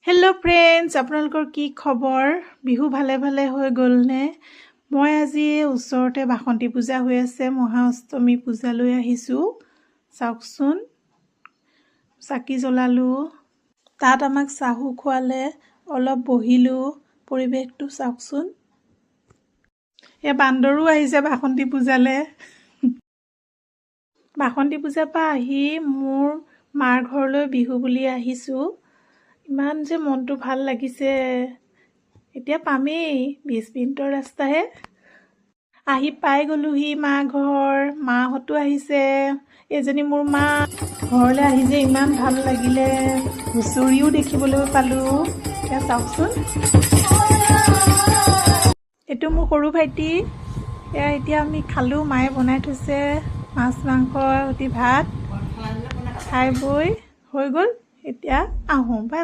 Hello' friends, আপোনালোকৰ কি খবৰ? বিহু ভালে ভালে হৈ গ'লনে? মই আজি ওচৰতে বাসন্তী পূজা হৈ আছে, মহা অষ্টমী পূজালৈ আহিছোঁ। চাওকচোন, চাকি জ্বলালোঁ, তাত আমাক চাহু খোৱালে, অলপ বহিলোঁ। পৰিৱেশটো চাওকচোন। এয়া বান্দৰো আহিছে বাসন্তী পূজালৈ। বাসন্তী পূজাৰ পৰা আহি মোৰ মাৰ ঘৰলৈ বিহু বুলি আহিছোঁ। ইমান যে মনটো ভাল লাগিছে। এতিয়া পামেই, 20 মিনিটৰ ৰাস্তাহে। আহি পাই গ'লোহি মা ঘৰ। মাহঁতো আহিছে। এজনী মোৰ মা। ঘৰলৈ আহি যে ইমান ভাল লাগিলে। হুঁচৰিও দেখিবলৈ পালোঁ। এয়া চাওকচোন, এইটো মোৰ সৰু ভাইটি। এয়া এতিয়া আমি খালোঁ, মায়ে বনাই থৈছে মাছ মাংস সৈতে ভাত। খাই বৈ হৈ গ'ল, এতিয়া আহোঁ। Bye bye.